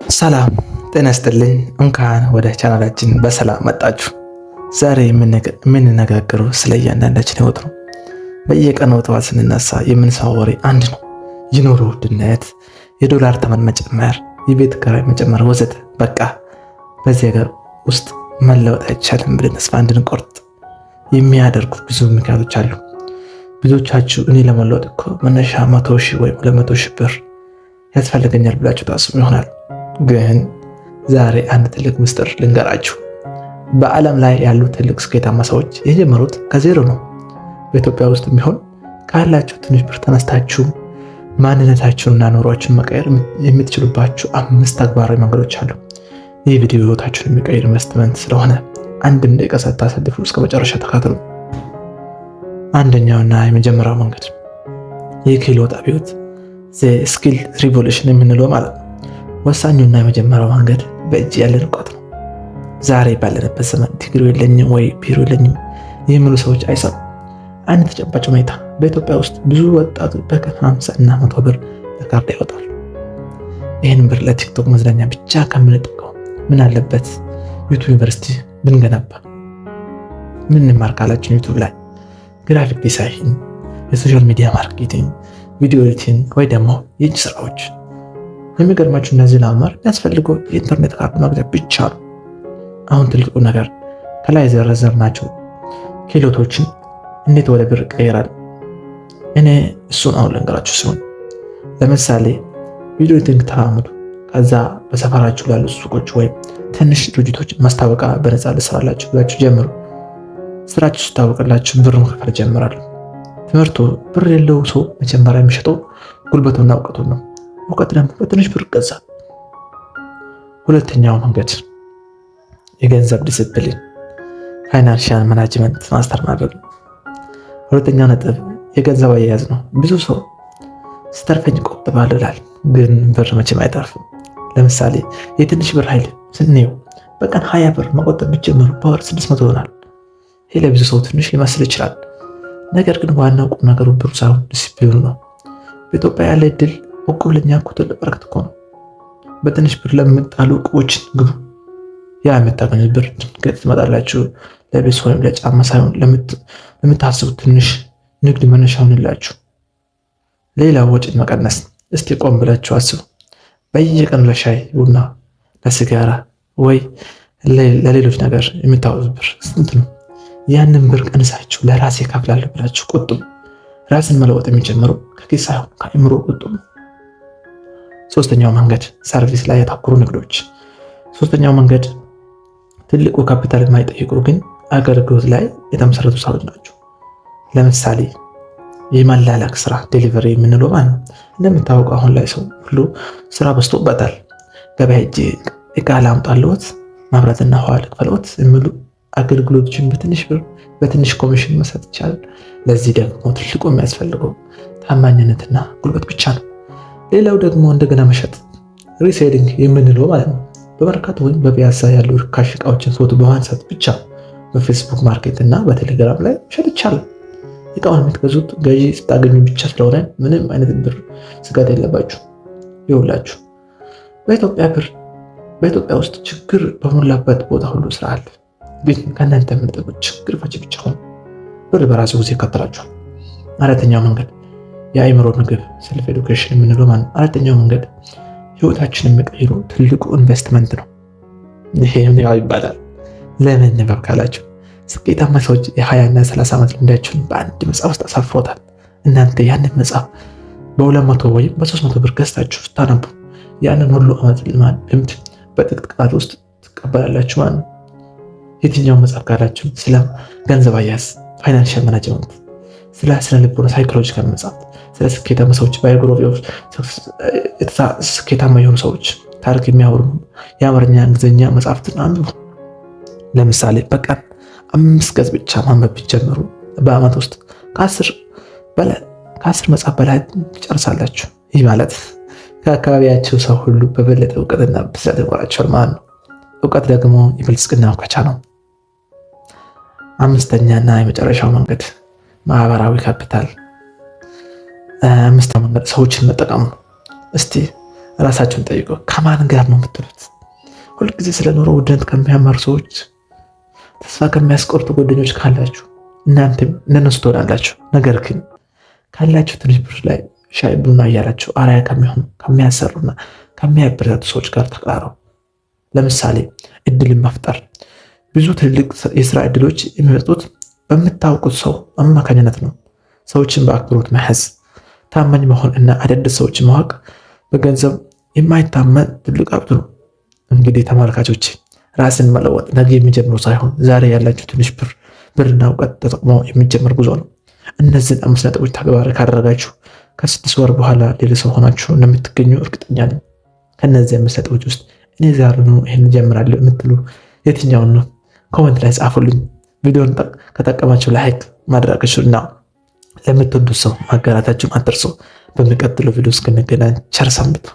ሰላም ጤና ይስጥልኝ። እንኳን ወደ ቻናላችን በሰላም መጣችሁ። ዛሬ የምንነጋገረው ስለ እያንዳንዳችን ህይወት ነው። በየቀኑ ጠዋት ስንነሳ የምንሰማው ወሬ አንድ ነው። የኑሮ ውድነት፣ የዶላር ተመን መጨመር፣ የቤት ኪራይ መጨመር ወዘተ። በቃ በዚህ ሀገር ውስጥ መለወጥ አይቻልም ብለን ተስፋ እንድንቆርጥ የሚያደርጉ ብዙ ምክንያቶች አሉ። ብዙዎቻችሁ እኔ ለመለወጥ እኮ መነሻ 100 ሺህ ወይም 200 ሺህ ብር ያስፈልገኛል ብላችሁ ታስቡ ይሆናል። ግን ዛሬ አንድ ትልቅ ምስጢር ልንገራችሁ። በዓለም ላይ ያሉ ትልቅ ስኬታማ ሰዎች የጀመሩት ከዜሮ ነው። በኢትዮጵያ ውስጥ ቢሆን ካላችሁ ትንሽ ብር ተነስታችሁ ማንነታችሁንና ኑሯችሁን መቀየር የምትችሉባችሁ 5 ተግባራዊ መንገዶች አሉ። ይህ ቪዲዮ ህይወታችሁን የሚቀይር ኢንቨስትመንት ስለሆነ አንድም ደቂቃ ሳታሳልፉ እስከ መጨረሻ ተከታተሉ። አንደኛውና የመጀመሪያው መንገድ የክህሎት አብዮት ስኪል ሪቮሉሽን የምንለው ማለት ነው። ወሳኙና የመጀመሪያው መንገድ በእጅ ያለን እውቀት ነው። ዛሬ ባለንበት ዘመን ዲግሪ የለኝም ወይ ቢሮ የለኝም የሚሉ ሰዎች አይሰሩም። አንድ ተጨባጭ ሁኔታ በኢትዮጵያ ውስጥ ብዙ ወጣቶች በቀን 50 እና 100 ብር ለካርድ ያወጣሉ። ይህን ብር ለቲክቶክ መዝናኛ ብቻ ከምንጠቀው ምን አለበት ዩቱብ ዩኒቨርሲቲ ብንገነባ? ምን እንማር ካላችን ዩቱብ ላይ ግራፊክ ዲዛይን፣ የሶሻል ሚዲያ ማርኬቲንግ፣ ቪዲዮ ኤዲቲንግ ወይ ደግሞ የእጅ ስራዎች። የሚገርማችሁ እነዚህ ለመማር የሚያስፈልገው የኢንተርኔት ካርድ መግዛት ብቻ ነው። አሁን ትልቁ ነገር ከላይ የዘረዘርናቸው ክህሎቶችን እንዴት ወደ ብር ቀይራል? እኔ እሱን አሁን ልንገራችሁ ሲሆን፣ ለምሳሌ ቪዲዮ ኤዲቲንግ ተለማመዱ። ከዛ በሰፈራችሁ ላሉ ሱቆች ወይም ትንሽ ድርጅቶች ማስታወቂያ በነፃ ልስራላችሁ ብላችሁ ጀምሩ። ስራችሁ ስታወቅላችሁ ብር መከፈል ጀምራሉ። ትምህርቱ ብር የሌለው ሰው መጀመሪያ የሚሸጠው ጉልበቱና እውቀቱን ነው። እውቀት ደግሞ በትንሽ ብር ይገዛል። ሁለተኛው መንገድ የገንዘብ ዲሲፕሊን ፋይናንሻል ማናጅመንት ማስተር ማድረግ ነው። ሁለተኛው ነጥብ የገንዘብ አያያዝ ነው። ብዙ ሰው ስተርፈኝ ቆጥባለሁ ይላል፣ ግን ብር መቼም አይተርፍም። ለምሳሌ የትንሽ ብር ኃይል ስንየው በቀን 20 ብር መቆጠብ ቢጀምሩ በወር 600 ይሆናል። ይህ ለብዙ ሰው ትንሽ ሊመስል ይችላል። ነገር ግን ዋናው ቁም ነገሩ ብሩ ሳይሆን ዲሲፕሊኑ ነው። በኢትዮጵያ ያለ እድል እቁብ ለኛ እኮ ትልቅ በረከት እኮ ነው። በትንሽ ብር ለምጣሉ እቁቦችን ግቡ። ያ የምታገኙት ብር ድንገት ትመጣላችሁ። ለቤት ወይም ለጫማ ሳይሆን ለምታስቡት ትንሽ ንግድ መነሻ ሆንላችሁ። ሌላ ወጪን መቀነስ። እስቲ ቆም ብላችሁ አስቡ። በየቀኑ ለሻይ ቡና፣ ለሲጋራ ወይ ለሌሎች ነገር የምታወጡት ብር ስንት ነው? ያንን ብር ቀንሳችሁ ለራሴ እከፍላለሁ ብላችሁ ቁጥቡ። ራስን መለወጥ የሚጀምረው ከኪስ ሳይሆን ከአእምሮ ቁጥቡ። ሶስተኛው መንገድ ሰርቪስ ላይ ያተኮሩ ንግዶች። ሶስተኛው መንገድ ትልቁ ካፒታል የማይጠይቁ ግን አገልግሎት ላይ የተመሰረቱ ስራዎች ናቸው። ለምሳሌ የመላላክ ስራ ዴሊቨሪ የምንለው ማለት ነው። እንደምታወቀው አሁን ላይ ሰው ሁሉ ስራ በዝቶበታል። ገበያ ሄጄ እቃ ላምጣልዎት፣ መብራትና ውሃ ልክፈልዎት የሚሉ አገልግሎቶችን በትንሽ ብር በትንሽ ኮሚሽን መስጠት ይቻላል። ለዚህ ደግሞ ትልቁ የሚያስፈልገው ታማኝነትና ጉልበት ብቻ ነው። ሌላው ደግሞ እንደገና መሸጥ ሪሴሊንግ የምንለው ማለት ነው። በመርካቶ ወይም በፒያሳ ያሉ ርካሽ እቃዎችን ፎቶ በማንሳት ብቻ በፌስቡክ ማርኬት እና በቴሌግራም ላይ መሸጥ ይቻላል። እቃውን የምትገዙት ገዢ ስታገኙ ብቻ ስለሆነ ምንም አይነት ብር ስጋት የለባችሁ። ይውላችሁ በኢትዮጵያ ውስጥ ችግር በሞላበት ቦታ ሁሉ ስራ አለ። ግን ከእናንተ የምንጠብቅ ችግር ፈቺ ብቻ ሆኑ። ብር በራሱ ጊዜ ይከተላችኋል። አራተኛው መንገድ የአእምሮ ምግብ ሰልፍ ኤዱኬሽን የምንለው ማለት። አራተኛው መንገድ ህይወታችንን የሚቀይሩ ትልቁ ኢንቨስትመንት ነው። ይሄ ንባብ ይባላል። ለምን ንባብ ካላችሁ ስኬታማ ሰዎች የ20 እና 30 ዓመት ልምዳቸውን በአንድ መጽሐፍ ውስጥ አሳፍሮታል። እናንተ ያንን መጽሐፍ በ200 ወይም በ300 ብር ገዝታችሁ ስታነቡ ያንን ሁሉ ዓመት ልምድ በጥቂት ቀናት ውስጥ ትቀበላላችሁ ማለት ነው። የትኛው መጽሐፍ ካላችሁ ስለ ገንዘብ አያያዝ ፋይናንሻል ማናጅመንት፣ ስለ ስነ ልቦና ሳይኮሎጂካል መጽሐፍ፣ ስለ ስኬታማ ሰዎች ባዮግራፊዎች፣ ስኬታማ የሆኑ ሰዎች ታሪክ የሚያወሩ የአማርኛ እንግሊዝኛ መጽሐፍትን አንብቡ። ለምሳሌ በቀን 5 ገጽ ብቻ ማንበብ ቢጀምሩ በአመት ውስጥ ከ10 መጽሐፍ በላይ ትጨርሳላችሁ። ይህ ማለት ከአካባቢያቸው ሰው ሁሉ በበለጠ እውቀትና ብስለት ይኖራቸዋል ማለት ነው። እውቀት ደግሞ የብልጽግና መክፈቻ ነው። አምስተኛና የመጨረሻው መንገድ ማህበራዊ ካፒታል። አምስተኛው መንገድ ሰዎችን መጠቀም ነው። እስቲ ራሳችሁን ጠይቁ። ከማን ጋር ነው የምትሉት? ሁልጊዜ ስለ ኑሮ ውድነት ከሚያማሩ ሰዎች፣ ተስፋ ከሚያስቆርጡ ጓደኞች ካላችሁ እናንተም እነሱ ትሆናላችሁ። ነገር ግን ካላችሁ ትንሽ ብር ላይ ሻይ ቡና እያላችሁ አርአያ ከሚሆኑ ከሚያሰሩና ከሚያበረታቱ ሰዎች ጋር ተቀራረቡ። ለምሳሌ እድልን መፍጠር። ብዙ ትልልቅ የስራ እድሎች የሚመጡት በምታውቁት ሰው አማካኝነት ነው። ሰዎችን በአክብሮት መያዝ፣ ታማኝ መሆን እና አዳዲስ ሰዎችን ማወቅ በገንዘብ የማይታመን ትልቅ ሀብት ነው። እንግዲህ ተመልካቾች ራስን መለወጥ ነገ የሚጀምሩ ሳይሆን ዛሬ ያላችሁ ትንሽ ብርና እውቀት ተጠቅሞ የሚጀምር ጉዞ ነው። እነዚህን 5 ነጥቦች ተግባራዊ ካደረጋችሁ ከ6 ወር በኋላ ሌላ ሰው ሆናችሁ እንደምትገኙ እርግጠኛ ነኝ። ከነዚህ 5 ነጥቦች ውስጥ እኔ ዛሬ ነው ይሄን ጀምራለሁ የምትሉ የትኛውን ነው? ኮሜንት ላይ ጻፉልኝ። ቪዲዮን ከጠቀማችሁ ላይክ ማድረጋችሁና ለምትወዱት ሰው ማጋራታችሁን አትርሱ። በሚቀጥለው ቪዲዮ እስክንገናኝ ቸር ሰንብቱ።